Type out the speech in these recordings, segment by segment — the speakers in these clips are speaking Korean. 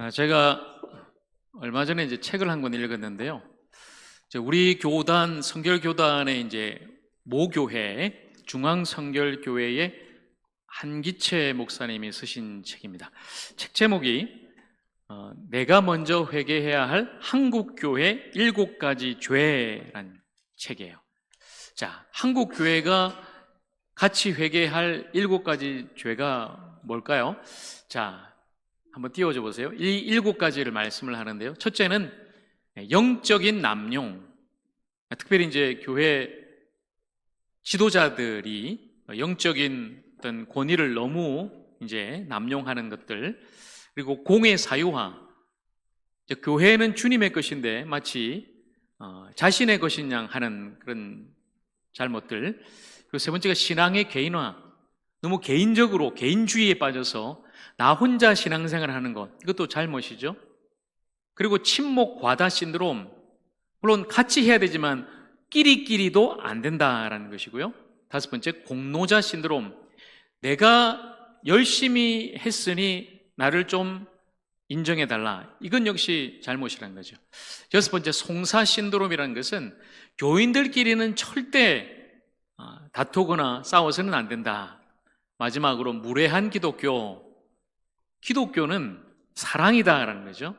제가 얼마 전에 책을 한 권 읽었는데요. 우리 교단 성결교단의 모교회 중앙성결교회의 한기채 목사님이 쓰신 책입니다. 책 제목이 내가 먼저 회개해야 할 한국교회 7가지 죄라는 책이에요. 한국교회가 같이 회개할 7가지 죄가 뭘까요? 한번 띄워줘 보세요. 이 7가지를 말씀을 하는데요. 첫째는 영적인 남용. 특별히 교회 지도자들이 영적인 어떤 권위를 너무 남용하는 것들. 그리고 공의 사유화. 교회는 주님의 것인데 마치 자신의 것인 양 하는 그런 잘못들. 그리고 세 번째가 신앙의 개인화. 너무 개인적으로 개인주의에 빠져서 나 혼자 신앙생활을 하는 것, 이것도 잘못이죠. 그리고 침묵 과다 신드롬, 물론 같이 해야 되지만 끼리끼리도 안 된다라는 것이고요. 5번째, 공로자 신드롬, 내가 열심히 했으니 나를 좀 인정해달라, 이건 역시 잘못이라는 거죠. 6번째, 송사 신드롬이라는 것은 교인들끼리는 절대 다투거나 싸워서는 안 된다. 마지막으로 무례한 기독교는 사랑이다라는 거죠.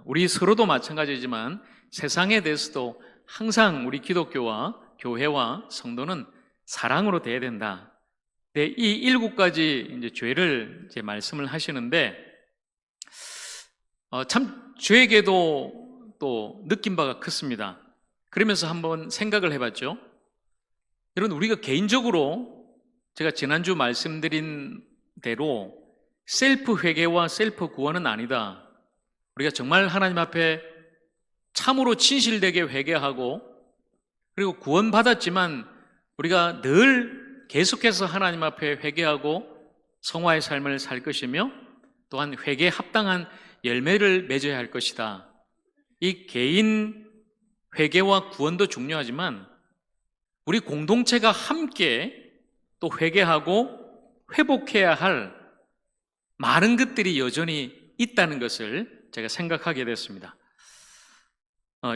우리 서로도 마찬가지지만 세상에 대해서도 항상 우리 기독교와 교회와 성도는 사랑으로 대해야 된다. 이 7가지 죄를 말씀을 하시는데 참 저에게도 또 느낀 바가 컸습니다. 그러면서 한번 생각을 해봤죠. 여러분, 우리가 개인적으로 제가 지난주 말씀드린 대로 셀프 회개와 셀프 구원은 아니다. 우리가 정말 하나님 앞에 참으로 진실되게 회개하고 그리고 구원받았지만 우리가 늘 계속해서 하나님 앞에 회개하고 성화의 삶을 살 것이며 또한 회개에 합당한 열매를 맺어야 할 것이다. 이 개인 회개와 구원도 중요하지만 우리 공동체가 함께 또 회개하고 회복해야 할 많은 것들이 여전히 있다는 것을 제가 생각하게 됐습니다.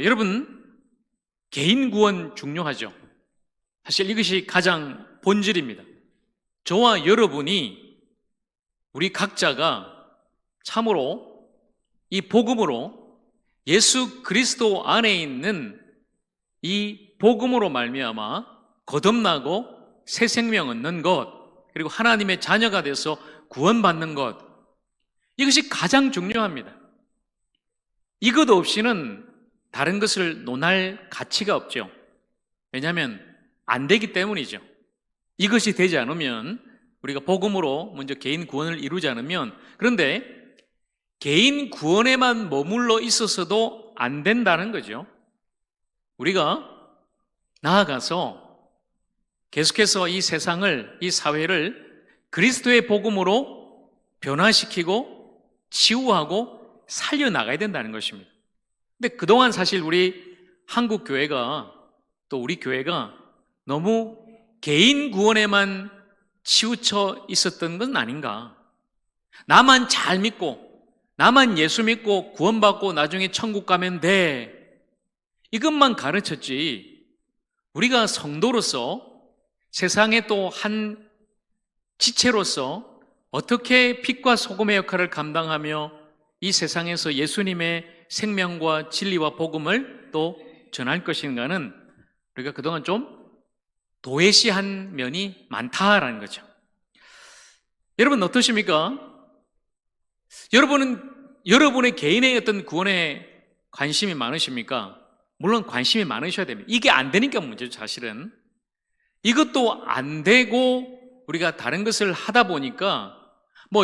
여러분, 개인 구원 중요하죠. 사실 이것이 가장 본질입니다. 저와 여러분이 우리 각자가 참으로 이 복음으로 예수 그리스도 안에 있는 이 복음으로 말미암아 거듭나고 새 생명 얻는 것, 그리고 하나님의 자녀가 돼서 구원받는 것, 이것이 가장 중요합니다. 이것 없이는 다른 것을 논할 가치가 없죠. 왜냐하면 안 되기 때문이죠. 이것이 되지 않으면, 우리가 복음으로 먼저 개인 구원을 이루지 않으면, 그런데 개인 구원에만 머물러 있어서도 안 된다는 거죠. 우리가 나아가서 계속해서 이 세상을, 이 사회를 그리스도의 복음으로 변화시키고 치유하고 살려나가야 된다는 것입니다. 근데 그동안 사실 우리 한국 교회가, 또 우리 교회가 너무 개인 구원에만 치우쳐 있었던 건 아닌가. 나만 잘 믿고 나만 예수 믿고 구원받고 나중에 천국 가면 돼, 이것만 가르쳤지, 우리가 성도로서 세상의 또 한 지체로서 어떻게 빛과 소금의 역할을 감당하며 이 세상에서 예수님의 생명과 진리와 복음을 또 전할 것인가는 우리가 그동안 좀 도외시한 면이 많다라는 거죠. 여러분 어떠십니까? 여러분은 여러분의 개인의 어떤 구원에 관심이 많으십니까? 물론 관심이 많으셔야 됩니다. 이게 안 되니까 문제죠, 사실은. 이것도 안 되고 우리가 다른 것을 하다 보니까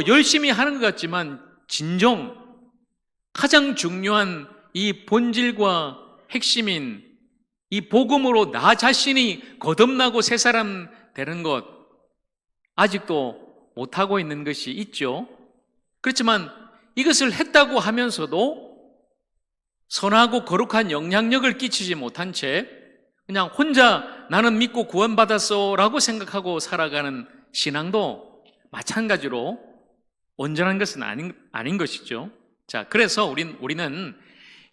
열심히 하는 것 같지만 진정 가장 중요한 이 본질과 핵심인 이 복음으로 나 자신이 거듭나고 새 사람 되는 것, 아직도 못하고 있는 것이 있죠. 그렇지만 이것을 했다고 하면서도 선하고 거룩한 영향력을 끼치지 못한 채 그냥 혼자 나는 믿고 구원받았어 라고 생각하고 살아가는 신앙도 마찬가지로 온전한 것은 아닌 것이죠. 자, 그래서 우리는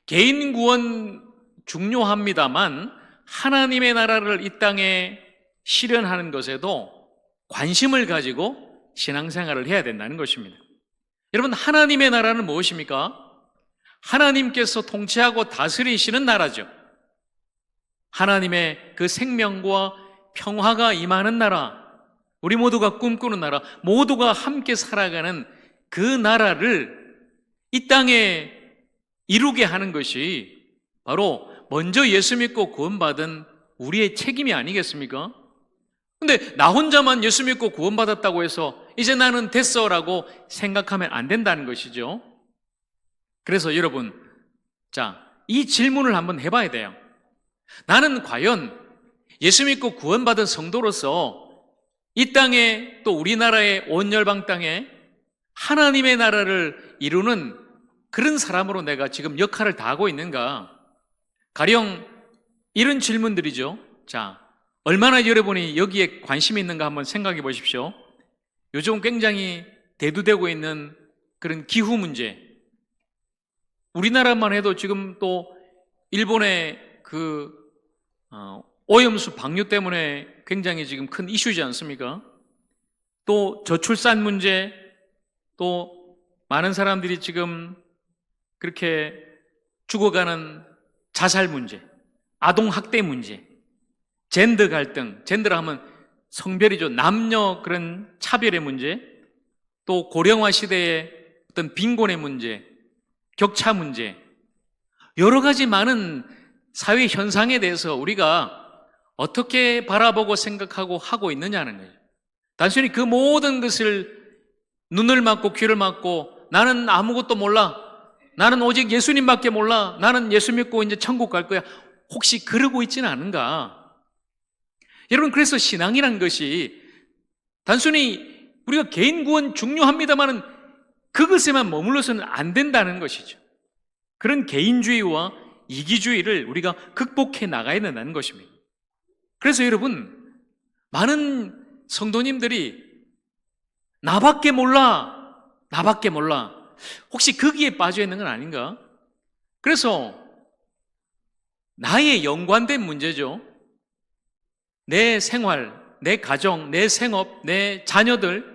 개인 구원 중요합니다만 하나님의 나라를 이 땅에 실현하는 것에도 관심을 가지고 신앙생활을 해야 된다는 것입니다. 여러분, 하나님의 나라는 무엇입니까? 하나님께서 통치하고 다스리시는 나라죠. 하나님의 그 생명과 평화가 임하는 나라, 우리 모두가 꿈꾸는 나라, 모두가 함께 살아가는 그 나라를 이 땅에 이루게 하는 것이 바로 먼저 예수 믿고 구원받은 우리의 책임이 아니겠습니까? 근데 나 혼자만 예수 믿고 구원받았다고 해서 이제 나는 됐어라고 생각하면 안 된다는 것이죠. 그래서 여러분, 자, 이 질문을 한번 해봐야 돼요. 나는 과연 예수 믿고 구원받은 성도로서 이 땅에, 또 우리나라의 온 열방 땅에 하나님의 나라를 이루는 그런 사람으로 내가 지금 역할을 다하고 있는가? 가령 이런 질문들이죠. 자, 얼마나 여러분이 여기에 관심이 있는가 한번 생각해 보십시오. 요즘 굉장히 대두되고 있는 그런 기후 문제, 우리나라만 해도 지금 또 일본의 그 오염수 방류 때문에 굉장히 지금 큰 이슈지 않습니까? 또 저출산 문제, 또 많은 사람들이 지금 그렇게 죽어가는 자살 문제, 아동 학대 문제, 젠더 갈등, 젠더라 하면 성별이죠. 남녀 그런 차별의 문제, 또 고령화 시대의 어떤 빈곤의 문제, 격차 문제, 여러 가지 많은 사회 현상에 대해서 우리가 어떻게 바라보고 생각하고 하고 있느냐는 거예요. 단순히 그 모든 것을 눈을 막고 귀를 막고 나는 아무것도 몰라, 나는 오직 예수님밖에 몰라, 나는 예수 믿고 이제 천국 갈 거야, 혹시 그러고 있지는 않은가? 여러분, 그래서 신앙이란 것이 단순히 우리가 개인 구원 중요합니다만은 그것에만 머물러서는 안 된다는 것이죠. 그런 개인주의와 이기주의를 우리가 극복해 나가야 된다는 것입니다. 그래서 여러분, 많은 성도님들이 나밖에 몰라, 나밖에 몰라, 혹시 거기에 빠져 있는 건 아닌가? 그래서 나의 연관된 문제죠. 내 생활, 내 가정, 내 생업, 내 자녀들,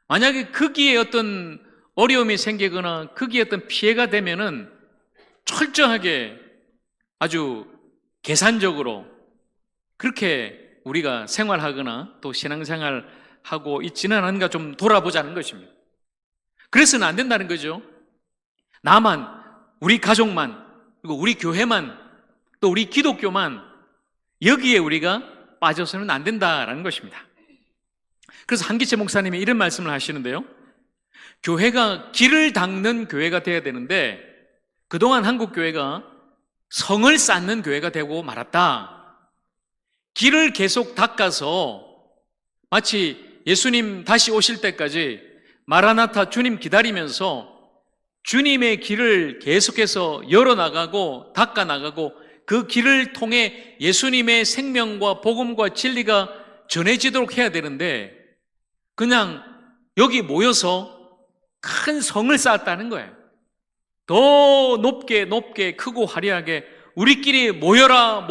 만약에 거기에 어떤 어려움이 생기거나 거기에 어떤 피해가 되면은 철저하게 아주 계산적으로 그렇게 우리가 생활하거나 또 신앙생활하고 있지는 않은가 좀 돌아보자는 것입니다. 그래서는 안 된다는 거죠. 나만, 우리 가족만, 그리고 우리 교회만, 또 우리 기독교만 여기에 우리가 빠져서는 안 된다라는 것입니다. 그래서 한기채 목사님이 이런 말씀을 하시는데요. 교회가 길을 닦는 교회가 되어야 되는데 그동안 한국 교회가 성을 쌓는 교회가 되고 말았다. 길을 계속 닦아서 마치 예수님 다시 오실 때까지 마라나타 주님 기다리면서 주님의 길을 계속해서 열어나가고 닦아나가고 그 길을 통해 예수님의 생명과 복음과 진리가 전해지도록 해야 되는데 그냥 여기 모여서 큰 성을 쌓았다는 거예요. 더 높게 높게 크고 화려하게 우리끼리 모여라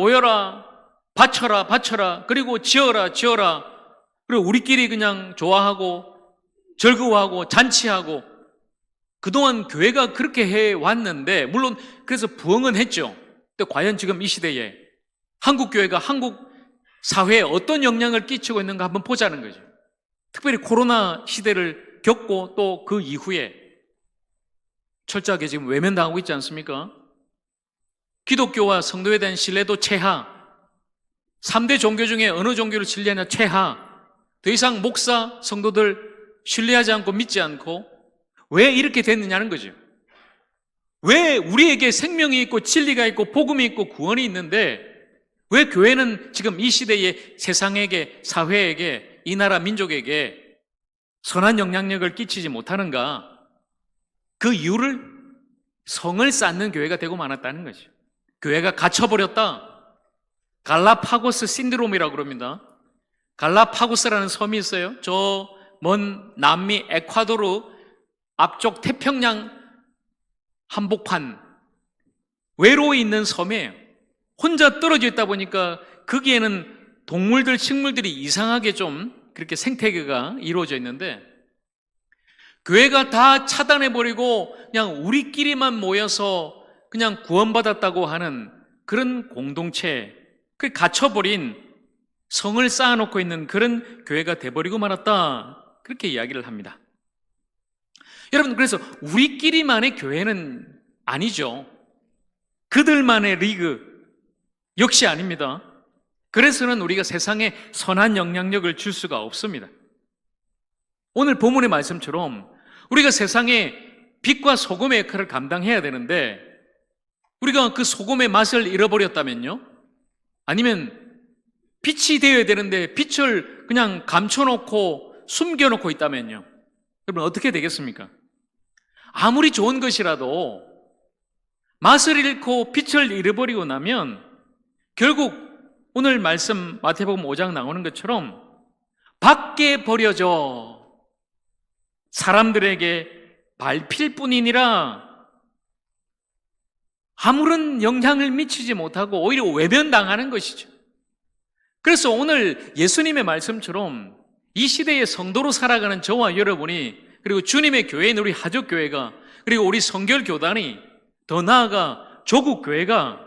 바쳐라 그리고 지어라 그리고 우리끼리 그냥 좋아하고 즐거워하고 잔치하고 그동안 교회가 그렇게 해왔는데 물론 그래서 부흥은 했죠. 근데 과연 지금 이 시대에 한국 교회가 한국 사회에 어떤 영향을 끼치고 있는가 한번 보자는 거죠. 특별히 코로나 시대를 겪고 또 그 이후에 철저하게 지금 외면당하고 있지 않습니까? 기독교와 성도에 대한 신뢰도 최하, 3대 종교 중에 어느 종교를 신뢰하냐 최하, 더 이상 목사, 성도들 신뢰하지 않고 믿지 않고 왜 이렇게 됐느냐는 거죠. 왜 우리에게 생명이 있고 진리가 있고 복음이 있고 구원이 있는데 왜 교회는 지금 이 시대에 세상에게, 사회에게, 이 나라 민족에게 선한 영향력을 끼치지 못하는가? 그 이유를 성을 쌓는 교회가 되고 말았다는 거죠. 교회가 갇혀버렸다. 갈라파고스 신드롬이라고 그럽니다. 갈라파고스라는 섬이 있어요. 저 먼 남미 에콰도르 앞쪽 태평양 한복판 외로워 있는 섬에 혼자 떨어져 있다 보니까 거기에는 동물들, 식물들이 이상하게 좀 그렇게 생태계가 이루어져 있는데 교회가 다 차단해버리고 그냥 우리끼리만 모여서 그냥 구원받았다고 하는 그런 공동체, 그 갇혀버린 성을 쌓아놓고 있는 그런 교회가 돼버리고 말았다. 그렇게 이야기를 합니다. 여러분, 그래서 우리끼리만의 교회는 아니죠. 그들만의 리그 역시 아닙니다. 그래서는 우리가 세상에 선한 영향력을 줄 수가 없습니다. 오늘 본문의 말씀처럼 우리가 세상에 빛과 소금의 역할을 감당해야 되는데 우리가 그 소금의 맛을 잃어버렸다면요? 아니면 빛이 되어야 되는데 빛을 그냥 감춰놓고 숨겨놓고 있다면요? 여러분 어떻게 되겠습니까? 아무리 좋은 것이라도 맛을 잃고 빛을 잃어버리고 나면 결국 오늘 말씀 마태복음 5장 나오는 것처럼 밖에 버려져 사람들에게 밟힐 뿐이니라 아무런 영향을 미치지 못하고 오히려 외면당하는 것이죠. 그래서 오늘 예수님의 말씀처럼 이 시대의 성도로 살아가는 저와 여러분이 그리고 주님의 교회인 우리 하족교회가 그리고 우리 성결교단이 더 나아가 조국교회가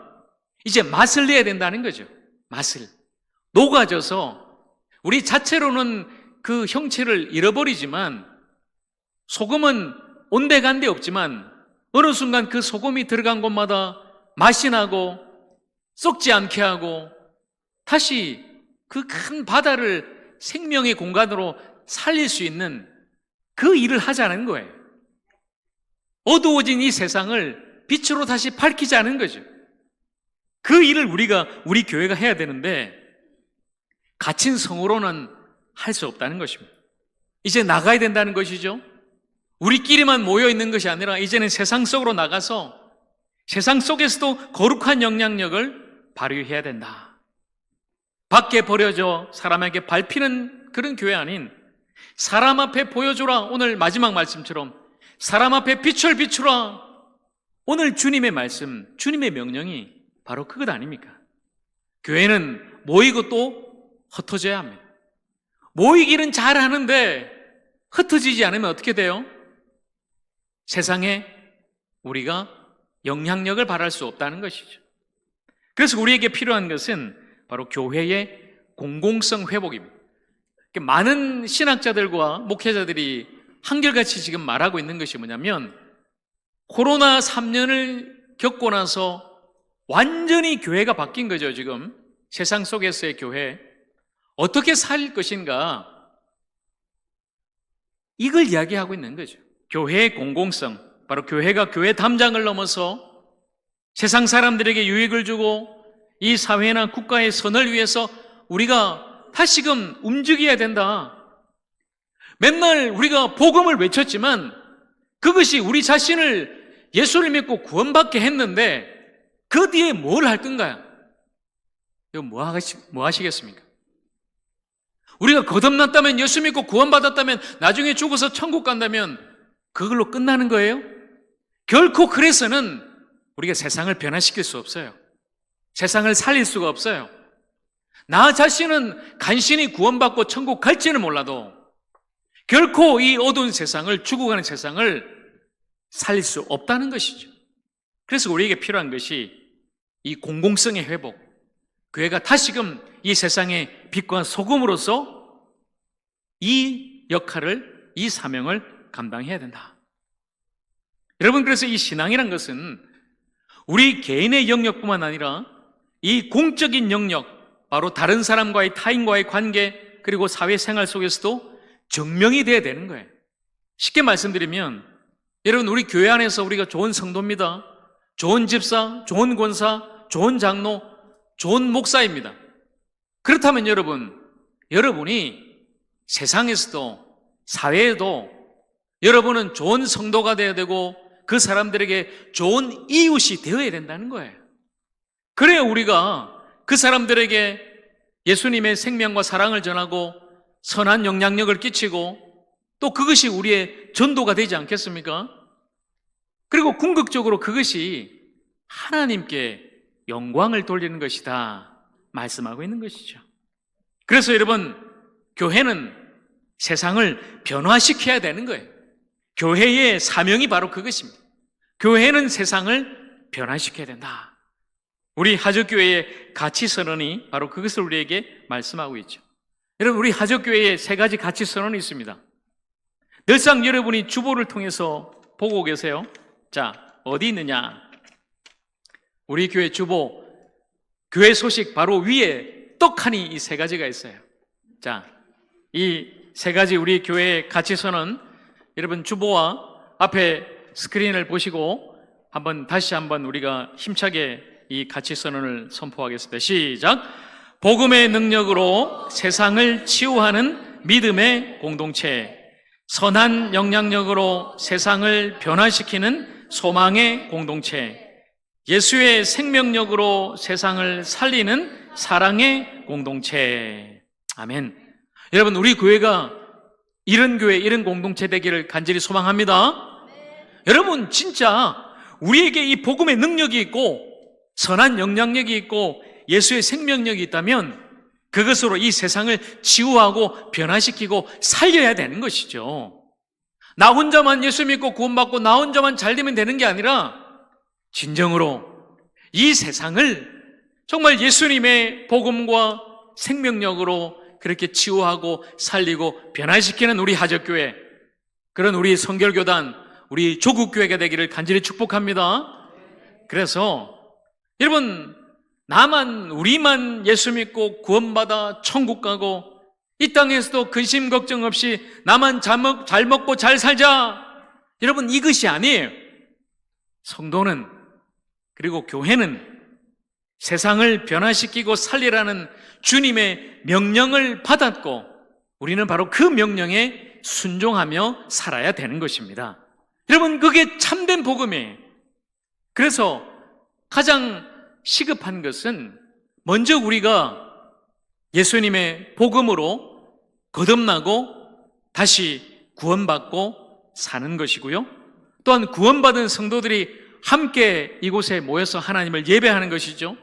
이제 맛을 내야 된다는 거죠. 맛을 녹아져서 우리 자체로는 그 형체를 잃어버리지만 소금은 온데간데 없지만 어느 순간 그 소금이 들어간 곳마다 맛이 나고 썩지 않게 하고 다시 그 큰 바다를 생명의 공간으로 살릴 수 있는 그 일을 하자는 거예요. 어두워진 이 세상을 빛으로 다시 밝히자는 거죠. 그 일을 우리 교회가 해야 되는데 갇힌 성으로는 할 수 없다는 것입니다. 이제 나가야 된다는 것이죠. 우리끼리만 모여 있는 것이 아니라 이제는 세상 속으로 나가서 세상 속에서도 거룩한 영향력을 발휘해야 된다. 밖에 버려져 사람에게 밟히는 그런 교회 아닌 사람 앞에 보여주라. 오늘 마지막 말씀처럼 사람 앞에 빛을 비추라. 오늘 주님의 말씀, 주님의 명령이 바로 그것 아닙니까? 교회는 모이고 또 흩어져야 합니다. 모이기는 잘하는데 흩어지지 않으면 어떻게 돼요? 세상에 우리가 영향력을 발할 수 없다는 것이죠. 그래서 우리에게 필요한 것은 바로 교회의 공공성 회복입니다. 많은 신학자들과 목회자들이 한결같이 지금 말하고 있는 것이 뭐냐면 코로나 3년을 겪고 나서 완전히 교회가 바뀐 거죠. 지금 세상 속에서의 교회 어떻게 살 것인가 이걸 이야기하고 있는 거죠. 교회의 공공성, 바로 교회가 교회 담장을 넘어서 세상 사람들에게 유익을 주고 이 사회나 국가의 선을 위해서 우리가 다시금 움직여야 된다. 맨날 우리가 복음을 외쳤지만 그것이 우리 자신을 예수를 믿고 구원받게 했는데 그 뒤에 뭘 할 건가요? 이거 뭐 하시겠습니까? 우리가 거듭났다면 예수 믿고 구원받았다면 나중에 죽어서 천국 간다면 그걸로 끝나는 거예요? 결코 그래서는 우리가 세상을 변화시킬 수 없어요. 세상을 살릴 수가 없어요. 나 자신은 간신히 구원받고 천국 갈지는 몰라도 결코 이 어두운 세상을, 죽어가는 세상을 살릴 수 없다는 것이죠. 그래서 우리에게 필요한 것이 이 공공성의 회복, 교회가 다시금 이 세상의 빛과 소금으로서 이 역할을, 이 사명을 감당해야 된다. 여러분, 그래서 이 신앙이란 것은 우리 개인의 영역뿐만 아니라 이 공적인 영역, 바로 다른 사람과의 타인과의 관계 그리고 사회생활 속에서도 증명이 돼야 되는 거예요. 쉽게 말씀드리면 여러분, 우리 교회 안에서 우리가 좋은 성도입니다. 좋은 집사, 좋은 권사, 좋은 장로, 좋은 목사입니다. 그렇다면 여러분이 세상에서도 사회에도 여러분은 좋은 성도가 되어야 되고 그 사람들에게 좋은 이웃이 되어야 된다는 거예요. 그래야 우리가 그 사람들에게 예수님의 생명과 사랑을 전하고 선한 영향력을 끼치고 또 그것이 우리의 전도가 되지 않겠습니까? 그리고 궁극적으로 그것이 하나님께 영광을 돌리는 것이다 말씀하고 있는 것이죠. 그래서 여러분, 교회는 세상을 변화시켜야 되는 거예요. 교회의 사명이 바로 그것입니다. 교회는 세상을 변화시켜야 된다. 우리 하적교회의 가치선언이 바로 그것을 우리에게 말씀하고 있죠. 여러분, 우리 하적교회에 세 가지 가치선언이 있습니다. 늘상 여러분이 주보를 통해서 보고 계세요. 자, 어디 있느냐? 우리 교회 주보, 교회 소식 바로 위에 떡하니 이 세 가지가 있어요. 자, 이 세 가지 우리 교회의 가치선언, 여러분 주보와 앞에 스크린을 보시고 다시 한번 우리가 힘차게 이 가치선언을 선포하겠습니다. 시작! 복음의 능력으로 세상을 치유하는 믿음의 공동체, 선한 영향력으로 세상을 변화시키는 소망의 공동체, 예수의 생명력으로 세상을 살리는 사랑의 공동체. 아멘. 여러분, 우리 교회가 이런 교회, 이런 공동체 되기를 간절히 소망합니다. 여러분, 진짜 우리에게 이 복음의 능력이 있고 선한 영향력이 있고 예수의 생명력이 있다면 그것으로 이 세상을 치유하고 변화시키고 살려야 되는 것이죠. 나 혼자만 예수 믿고 구원받고 나 혼자만 잘 되면 되는 게 아니라 진정으로 이 세상을 정말 예수님의 복음과 생명력으로 그렇게 치유하고 살리고 변화시키는 우리 하적교회, 그런 우리 성결교단, 우리 조국교회가 되기를 간절히 축복합니다. 그래서 여러분, 우리만 예수 믿고 구원받아 천국 가고 이 땅에서도 근심 걱정 없이 나만 잘 먹고 잘 살자, 여러분, 이것이 아니에요. 성도는, 그리고 교회는 세상을 변화시키고 살리라는 주님의 명령을 받았고 우리는 바로 그 명령에 순종하며 살아야 되는 것입니다. 여러분, 그게 참된 복음이에요. 그래서 가장 시급한 것은 먼저 우리가 예수님의 복음으로 거듭나고 다시 구원받고 사는 것이고요. 또한 구원받은 성도들이 함께 이곳에 모여서 하나님을 예배하는 것이죠.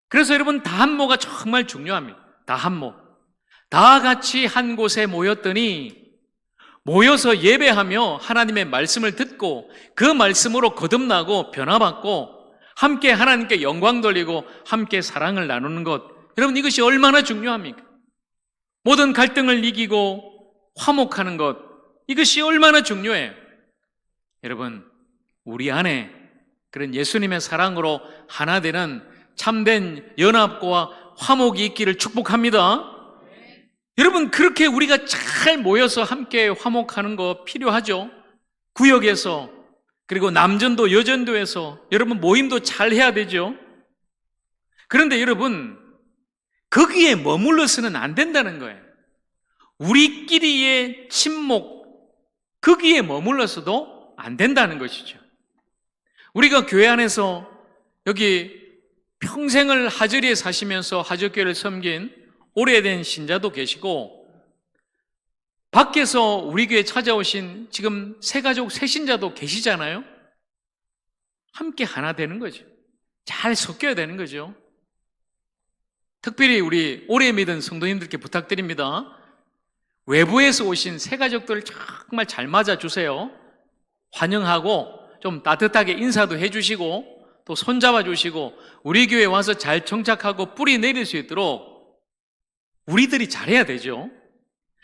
그래서 여러분, 다한모가 정말 중요합니다. 다한모. 다 같이 한 곳에 모여서 예배하며 하나님의 말씀을 듣고 그 말씀으로 거듭나고 변화받고 함께 하나님께 영광 돌리고 함께 사랑을 나누는 것, 여러분, 이것이 얼마나 중요합니까? 모든 갈등을 이기고 화목하는 것, 이것이 얼마나 중요해요. 여러분, 우리 안에 그런 예수님의 사랑으로 하나 되는 참된 연합과 화목이 있기를 축복합니다. 여러분, 그렇게 우리가 잘 모여서 함께 화목하는 거 필요하죠. 구역에서, 그리고 남전도 여전도에서 여러분 모임도 잘 해야 되죠. 그런데 여러분, 거기에 머물러서는 안 된다는 거예요. 우리끼리의 친목, 거기에 머물러서도 안 된다는 것이죠. 우리가 교회 안에서 여기 평생을 하저리에 사시면서 하적교회를 섬긴 오래된 신자도 계시고, 밖에서 우리 교회에 찾아오신 지금 새가족 새신자도 계시잖아요. 함께 하나 되는 거죠. 잘 섞여야 되는 거죠. 특별히 우리 오래 믿은 성도님들께 부탁드립니다. 외부에서 오신 새가족들을 정말 잘 맞아주세요. 환영하고 좀 따뜻하게 인사도 해주시고 또 손잡아 주시고 우리 교회에 와서 잘 정착하고 뿌리 내릴 수 있도록 우리들이 잘해야 되죠.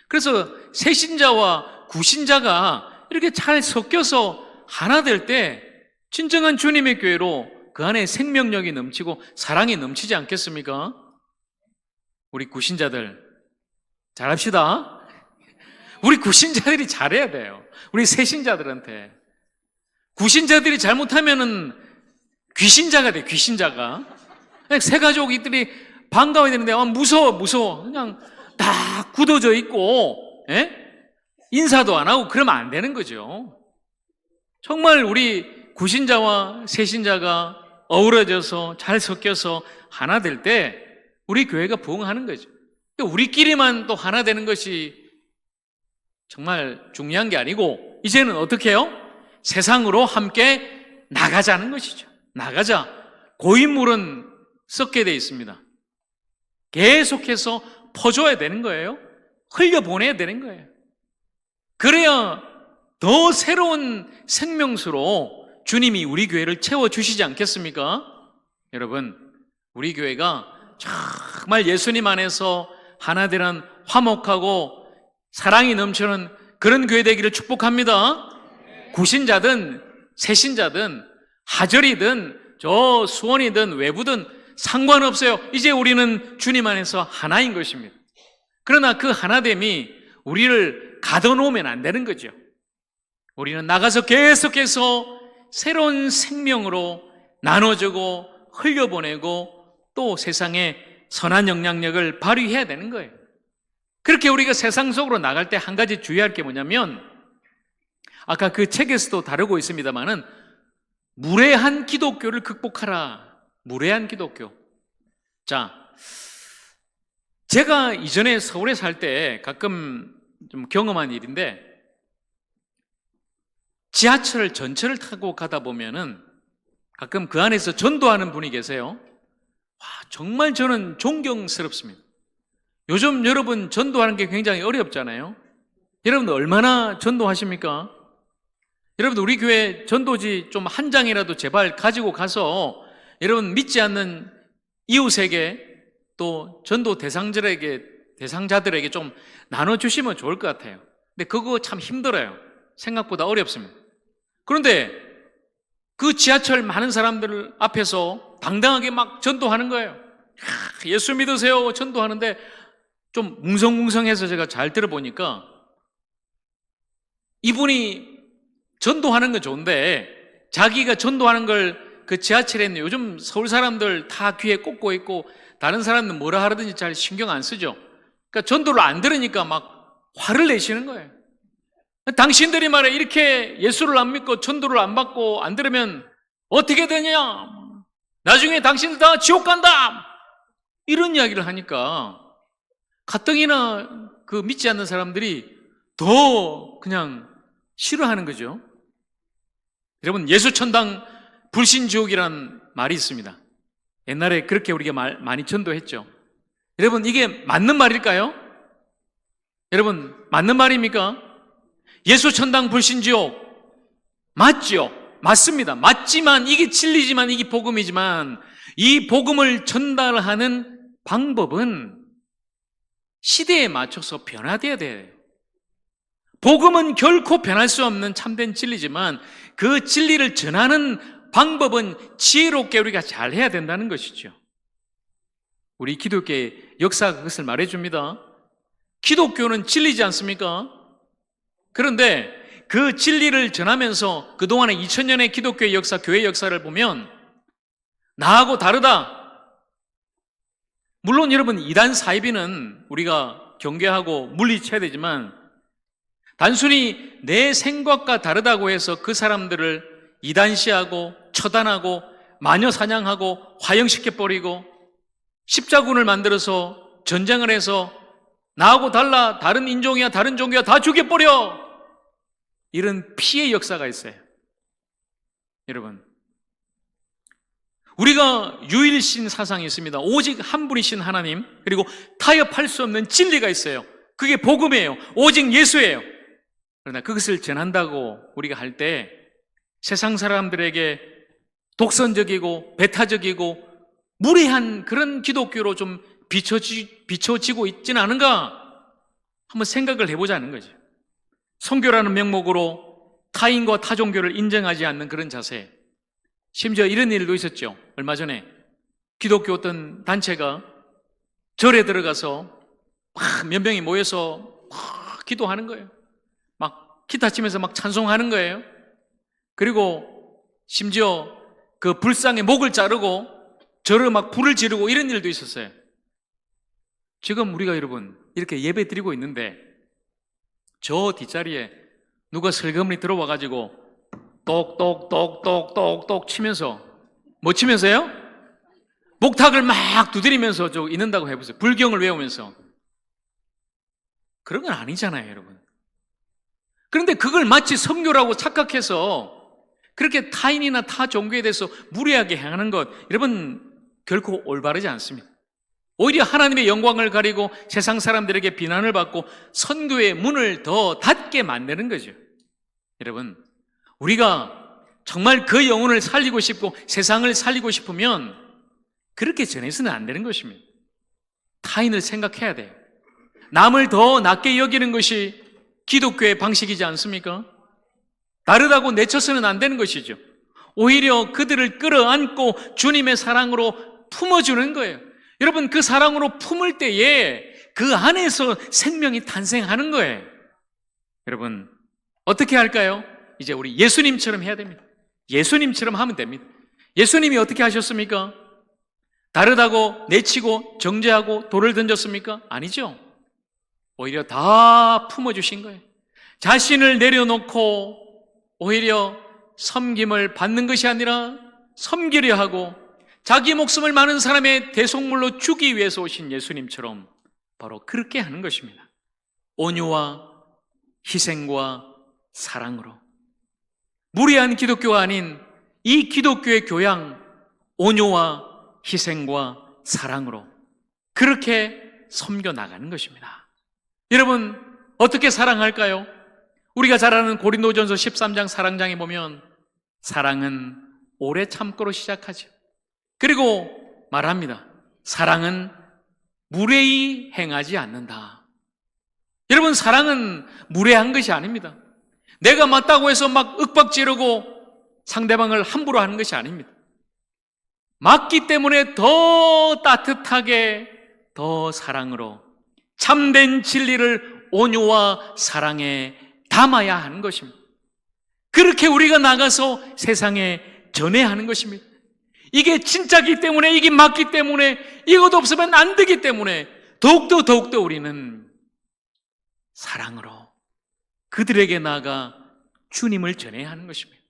그래서 새신자와 구신자가 이렇게 잘 섞여서 하나 될 때 진정한 주님의 교회로 그 안에 생명력이 넘치고 사랑이 넘치지 않겠습니까? 우리 구신자들 잘합시다. 우리 구신자들이 잘해야 돼요. 우리 새신자들한테. 구신자들이 잘못하면은 귀신자가 돼, 귀신자가. 새 가족들이 반가워야 되는데 무서워. 그냥 다 굳어져 있고, 인사도 안 하고 그러면 안 되는 거죠. 정말 우리 구신자와 새신자가 어우러져서 잘 섞여서 하나 될 때 우리 교회가 부흥하는 거죠. 우리끼리만 또 하나 되는 것이 정말 중요한 게 아니고 이제는 어떻게 해요? 세상으로 함께 나가자는 것이죠. 나가자. 고인물은 썩게 돼 있습니다. 계속해서 퍼줘야 되는 거예요. 흘려보내야 되는 거예요. 그래야 더 새로운 생명수로 주님이 우리 교회를 채워주시지 않겠습니까? 여러분, 우리 교회가 정말 예수님 안에서 하나 되는 화목하고 사랑이 넘치는 그런 교회 되기를 축복합니다. 구신자든 새신자든 하절이든 저 수원이든 외부든 상관없어요. 이제 우리는 주님 안에서 하나인 것입니다. 그러나 그 하나됨이 우리를 가둬놓으면 안 되는 거죠. 우리는 나가서 계속해서 새로운 생명으로 나눠주고 흘려보내고 또 세상에 선한 영향력을 발휘해야 되는 거예요. 그렇게 우리가 세상 속으로 나갈 때 한 가지 주의할 게 뭐냐면, 아까 그 책에서도 다루고 있습니다마는 무례한 기독교를 극복하라. 무례한 기독교. 자, 제가 이전에 서울에 살 때 가끔 좀 경험한 일인데, 지하철 전철을 타고 가다 보면은 가끔 그 안에서 전도하는 분이 계세요. 와, 정말 저는 존경스럽습니다. 요즘 여러분 전도하는 게 굉장히 어렵잖아요. 여러분들 얼마나 전도하십니까? 여러분 우리 교회 전도지 좀 한 장이라도 제발 가지고 가서 여러분 믿지 않는 이웃에게 또 전도 대상자들에게 좀 나눠주시면 좋을 것 같아요. 근데 그거 참 힘들어요. 생각보다 어렵습니다. 그런데 그 지하철 많은 사람들 앞에서 당당하게 막 전도하는 거예요. 예수 믿으세요 전도하는데 좀 뭉성뭉성해서 제가 잘 들어보니까 이분이 전도하는 건 좋은데 자기가 전도하는 걸 그 지하철에 있는 요즘 서울 사람들 다 귀에 꽂고 있고 다른 사람들은 뭐라 하든지 잘 신경 안 쓰죠. 그러니까 전도를 안 들으니까 막 화를 내시는 거예요. 당신들이 말해 이렇게 예수를 안 믿고 전도를 안 받고 안 들으면 어떻게 되냐? 나중에 당신들 다 지옥 간다! 이런 이야기를 하니까 가뜩이나 그 믿지 않는 사람들이 더 그냥 싫어하는 거죠. 여러분, 예수천당 불신지옥이라는 말이 있습니다. 옛날에 그렇게 우리가 많이 전도했죠. 여러분, 이게 맞는 말일까요? 여러분, 맞는 말입니까? 예수천당 불신지옥 맞죠? 맞습니다. 맞지만 이게 진리지만 이게 복음이지만 이 복음을 전달하는 방법은 시대에 맞춰서 변화돼야 돼요. 복음은 결코 변할 수 없는 참된 진리지만 그 진리를 전하는 방법은 지혜롭게 우리가 잘 해야 된다는 것이죠. 우리 기독교의 역사가 그것을 말해줍니다. 기독교는 진리지 않습니까? 그런데 그 진리를 전하면서 그동안의 2000년의 기독교의 역사, 교회 역사를 보면 나하고 다르다. 물론 여러분 이단 사이비는 우리가 경계하고 물리쳐야 되지만 단순히 내 생각과 다르다고 해서 그 사람들을 이단시하고 처단하고 마녀 사냥하고 화형시켜버리고 십자군을 만들어서 전쟁을 해서 나하고 달라 다른 인종이야 다른 종교야 다 죽여버려 이런 피해 역사가 있어요. 여러분 우리가 유일신 사상이 있습니다. 오직 한 분이신 하나님 그리고 타협할 수 없는 진리가 있어요. 그게 복음이에요. 오직 예수예요. 그러나 그것을 전한다고 우리가 할 때 세상 사람들에게 독선적이고 배타적이고 무례한 그런 기독교로 좀 비춰지고 있지는 않은가 한번 생각을 해보자는 거죠. 선교라는 명목으로 타인과 타종교를 인정하지 않는 그런 자세. 심지어 이런 일도 있었죠. 얼마 전에 기독교 어떤 단체가 절에 들어가서 막 몇 명이 모여서 막 기도하는 거예요. 막 기타 치면서 막 찬송하는 거예요. 그리고 심지어 그 불상의 목을 자르고 절을 막 불을 지르고 이런 일도 있었어요. 지금 우리가 여러분 이렇게 예배 드리고 있는데 저 뒷자리에 누가 슬그머니 들어와가지고 똑똑똑똑똑똑 치면서 뭐 치면서요? 목탁을 막 두드리면서 저 있는다고 해보세요. 불경을 외우면서. 그런 건 아니잖아요, 여러분. 그런데 그걸 마치 선교라고 착각해서 그렇게 타인이나 타 종교에 대해서 무례하게 행하는 것, 여러분 결코 올바르지 않습니다. 오히려 하나님의 영광을 가리고 세상 사람들에게 비난을 받고 선교의 문을 더 닫게 만드는 거죠. 여러분, 우리가 정말 그 영혼을 살리고 싶고 세상을 살리고 싶으면 그렇게 전해서는 안 되는 것입니다. 타인을 생각해야 돼요. 남을 더 낮게 여기는 것이 기독교의 방식이지 않습니까? 다르다고 내쳐서는 안 되는 것이죠. 오히려 그들을 끌어안고 주님의 사랑으로 품어주는 거예요. 여러분, 그 사랑으로 품을 때에 그 안에서 생명이 탄생하는 거예요. 여러분, 어떻게 할까요? 이제 우리 예수님처럼 해야 됩니다. 예수님처럼 하면 됩니다. 예수님이 어떻게 하셨습니까? 다르다고 내치고 정죄하고 돌을 던졌습니까? 아니죠. 오히려 다 품어주신 거예요. 자신을 내려놓고 오히려 섬김을 받는 것이 아니라 섬기려 하고 자기 목숨을 많은 사람의 대속물로 주기 위해서 오신 예수님처럼 바로 그렇게 하는 것입니다. 온유와 희생과 사랑으로. 무례한 기독교가 아닌 이 기독교의 교양, 온유와 희생과 사랑으로 그렇게 섬겨 나가는 것입니다. 여러분, 어떻게 사랑할까요? 우리가 잘 아는 고린도전서 13장 사랑장에 보면 사랑은 오래 참고로 시작하죠. 그리고 말합니다. 사랑은 무례히 행하지 않는다. 여러분, 사랑은 무례한 것이 아닙니다. 내가 맞다고 해서 막 윽박지르고 상대방을 함부로 하는 것이 아닙니다. 맞기 때문에 더 따뜻하게, 더 사랑으로 참된 진리를 온유와 사랑에 담아야 하는 것입니다. 그렇게 우리가 나가서 세상에 전해야 하는 것입니다. 이게 진짜기 때문에, 이게 맞기 때문에, 이것 없으면 안 되기 때문에 더욱더 우리는 사랑으로 그들에게 나아가 주님을 전해야 하는 것입니다.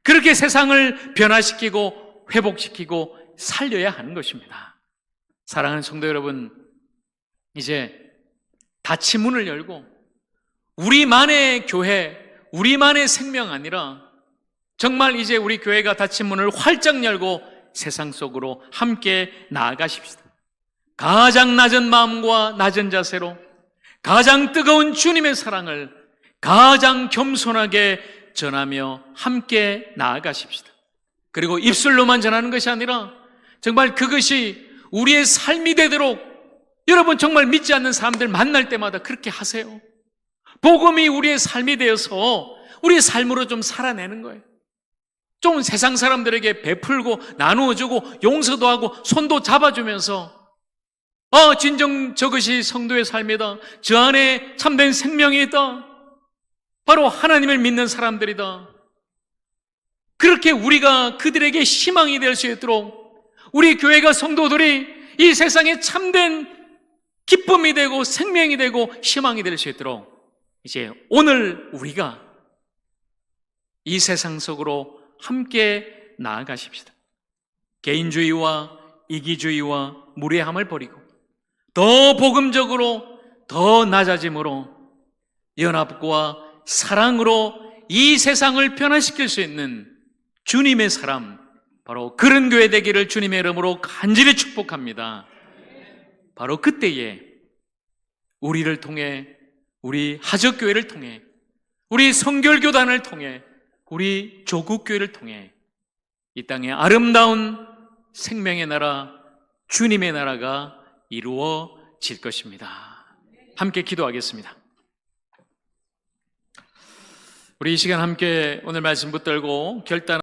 그렇게 세상을 변화시키고 회복시키고 살려야 하는 것입니다. 사랑하는 성도 여러분, 이제 닫힌 문을 열고 우리만의 교회, 우리만의 생명 아니라 정말 이제 우리 교회가 닫힌 문을 활짝 열고 세상 속으로 함께 나아가십시다. 가장 낮은 마음과 낮은 자세로 가장 뜨거운 주님의 사랑을 가장 겸손하게 전하며 함께 나아가십시다. 그리고 입술로만 전하는 것이 아니라 정말 그것이 우리의 삶이 되도록 여러분 정말 믿지 않는 사람들 만날 때마다 그렇게 하세요. 복음이 우리의 삶이 되어서 우리의 삶으로 좀 살아내는 거예요. 좀 세상 사람들에게 베풀고 나누어주고 용서도 하고 손도 잡아주면서 진정 저것이 성도의 삶이다. 저 안에 참된 생명이 있다. 바로 하나님을 믿는 사람들이다. 그렇게 우리가 그들에게 희망이 될 수 있도록 우리 교회가 성도들이 이 세상에 참된 기쁨이 되고 생명이 되고 희망이 될 수 있도록 이제 오늘 우리가 이 세상 속으로 함께 나아가십시다. 개인주의와 이기주의와 무례함을 버리고 더 복음적으로 더 낮아짐으로 연합과 사랑으로 이 세상을 변화시킬 수 있는 주님의 사람, 바로 그런 교회 되기를 주님의 이름으로 간절히 축복합니다. 바로 그때에 우리를 통해, 우리 하적교회를 통해, 우리 성결교단을 통해, 우리 조국교회를 통해 이 땅에 아름다운 생명의 나라, 주님의 나라가 이루어질 것입니다. 함께 기도하겠습니다. 우리 이 시간 함께 오늘 말씀 붙들고 결단